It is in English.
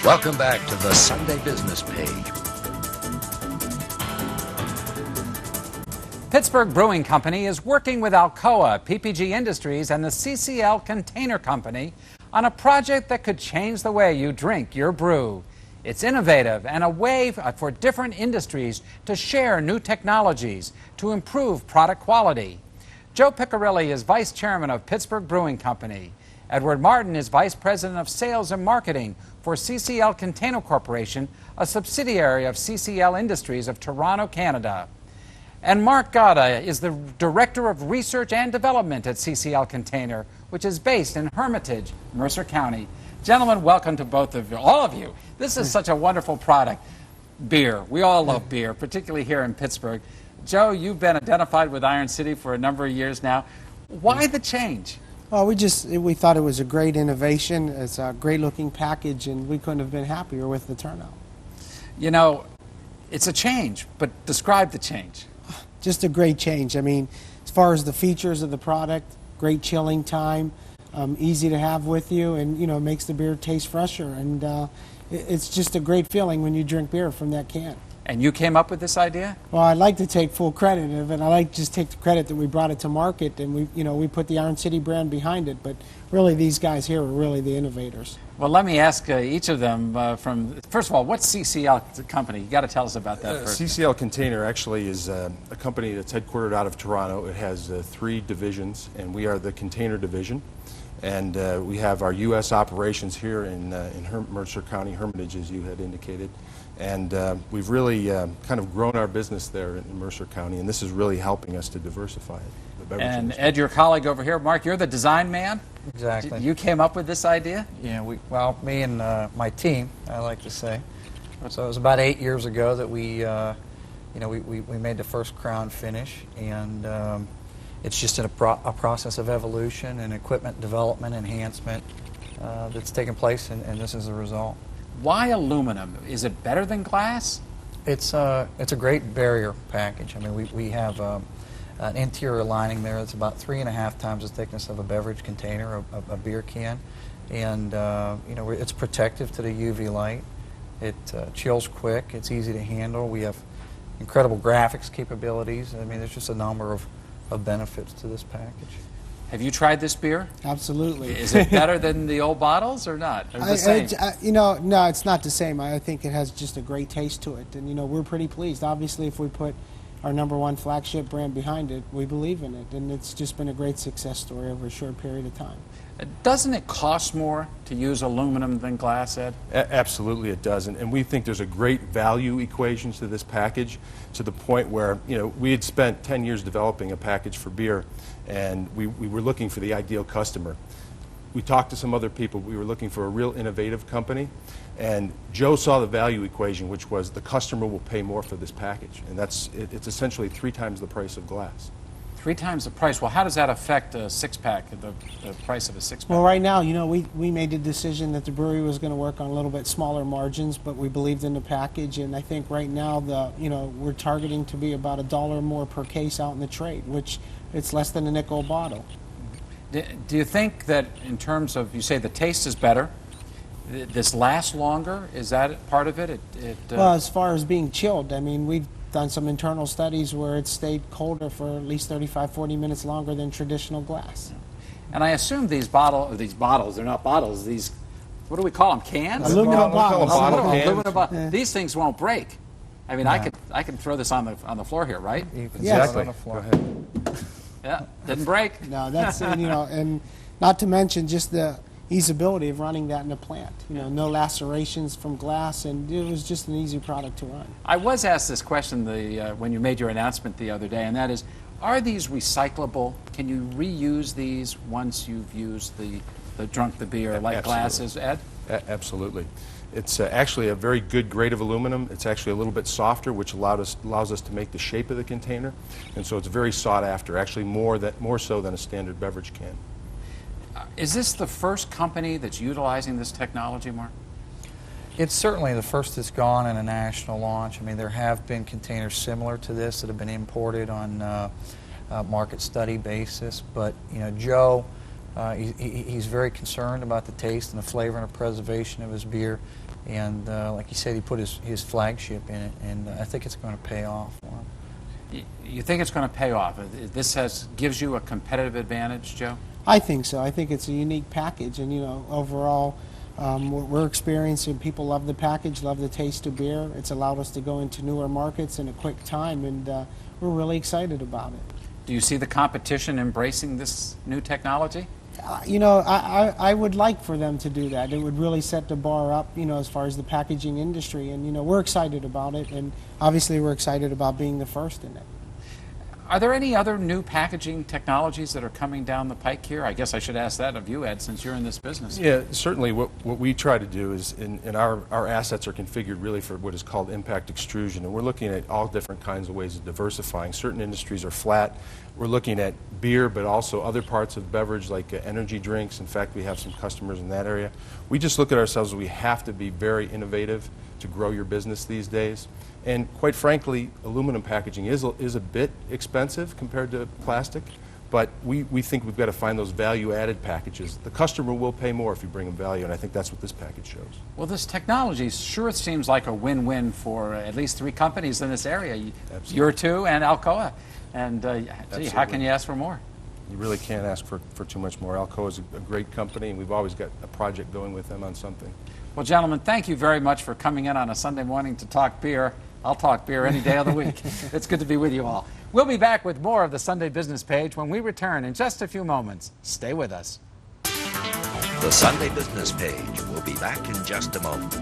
Welcome back to the Sunday Business Page. Pittsburgh Brewing Company is working with Alcoa, PPG Industries, and the CCL Container Company on a project that could change the way you drink your brew. It's innovative and a way for different industries to share new technologies to improve product quality. Joe Piccirilli is Vice Chairman of Pittsburgh Brewing Company. Edward Martin is Vice President of Sales and Marketing for CCL Container Corporation, a subsidiary of CCL Industries of Toronto, Canada. And Mark Gada is the Director of Research and Development at CCL Container, which is based in Hermitage, Mercer County. Gentlemen, welcome to both of you, all of you. This is such a wonderful product. Beer. We all love beer, particularly here in Pittsburgh. Joe, you've been identified with Iron City for a number of years now. Why the change? Well, we thought it was a great innovation. It's a great looking package, and we couldn't have been happier with the turnout. You know, it's a change, but describe the change. Just a great change. I mean, as far as the features of the product, great chilling time, easy to have with you, and you know, makes the beer taste fresher. And it's just a great feeling when you drink beer from that can. And you came up with this idea? Well, I'd like to take full credit of it. I like to just take the credit that we brought it to market, and we put the Iron City brand behind it. But really, these guys here are really the innovators. Well, let me ask each of them first of all, what's CCL Company? You got to tell us about that first. CCL Container actually is a company that's headquartered out of Toronto. It has 3 divisions, and we are the container division. And we have our U.S. operations here in Mercer County, Hermitage, as you had indicated. And we've really kind of grown our business there in Mercer County, and this is really helping us to diversify it. And Ed, your colleague over here, Mark, you're the design man? Exactly. You came up with this idea? Yeah, me and my team, I like to say. So it was about 8 years ago that we made the first crown finish, and it's just a process of evolution and equipment development, enhancement that's taken place, and this is the result. Why aluminum? Is it better than glass? It's a great barrier package. I mean, we have an interior lining there that's about 3.5 times the thickness of a beverage container, a beer can, and it's protective to the UV light. It chills quick. It's easy to handle. We have incredible graphics capabilities. I mean, there's just a number of benefits to this package. Have you tried this beer? Absolutely. Is it better than the old bottles or not? Or the same? No, it's not the same. I think it has just a great taste to it, and we're pretty pleased. Obviously, if we put our #1 flagship brand behind it, we believe in it, and it's just been a great success story over a short period of time. Doesn't it cost more to use aluminum than glass, Ed? Absolutely it does, and we think there's a great value equation to this package, to the point where we had spent 10 years developing a package for beer, and we were looking for the ideal customer. We talked to some other people. We were looking for a real innovative company, and Joe saw the value equation, which was the customer will pay more for this package, and it's essentially 3 times the price of glass. 3 times the price. Well, how does that affect a 6-pack, the price of a 6-pack? Well, right now, we made the decision that the brewery was going to work on a little bit smaller margins, but we believed in the package, and I think right now we're targeting to be about $1 more per case out in the trade, which it's less than a nickel a bottle. Do you think that in terms of, you say the taste is better, this lasts longer? Is that part of it? Well, as far as being chilled, I mean, we've done some internal studies where it stayed colder for at least 35-40 minutes longer than traditional glass. And I assume these bottles, they're not bottles, these, what do we call them, cans? Aluminum bottles. Aluminum bottles. These things won't break. I mean, I can throw this on the floor here, right? Yes. On the floor. Go ahead. Yeah, didn't break. No, that's and not to mention just the easeability of running that in a plant. No lacerations from glass, and it was just an easy product to run. I was asked this question when you made your announcement the other day, and that is, are these recyclable? Can you reuse these once you've used drunk the beer like Absolutely. glasses, Ed? Absolutely. It's actually a very good grade of aluminum. It's actually a little bit softer, which allows us to make the shape of the container, and so it's very sought after. Actually, more so than a standard beverage can. Is this the first company that's utilizing this technology, Mark? It's certainly the first that's gone in a national launch. I mean, there have been containers similar to this that have been imported on a market study basis, but Joe He's very concerned about the taste and the flavor and the preservation of his beer. And like he said, he put his flagship in it, and I think it's going to pay off for him. You think it's going to pay off? This gives you a competitive advantage, Joe? I think so. I think it's a unique package, and overall, we're experiencing people love the package, love the taste of beer. It's allowed us to go into newer markets in a quick time, and we're really excited about it. Do you see the competition embracing this new technology? I would like for them to do that. It would really set the bar up, as far as the packaging industry, and we're excited about it, and obviously we're excited about being the first in it. Are there any other new packaging technologies that are coming down the pike here? I guess I should ask that of you, Ed, since you're in this business. Yeah, certainly what we try to do is, and our assets are configured really for what is called impact extrusion, and we're looking at all different kinds of ways of diversifying. Certain industries are flat. We're looking at beer, but also other parts of beverage like energy drinks. In fact, we have some customers in that area. We just look at ourselves as we have to be very innovative to grow your business these days. And quite frankly, aluminum packaging is a bit expensive compared to plastic, but we think we've got to find those value-added packages. The customer will pay more if you bring them value, and I think that's what this package shows. Well, this technology sure seems like a win-win for at least 3 companies in this area. Absolutely. Your 2 and Alcoa. And gee, how can you ask for more? You really can't ask for too much more. Alcoa is a great company, and we've always got a project going with them on something. Well, gentlemen, thank you very much for coming in on a Sunday morning to talk beer. I'll talk beer any day of the week. It's good to be with you all. We'll be back with more of the Sunday Business Page when we return in just a few moments. Stay with us. The Sunday Business Page will be back in just a moment.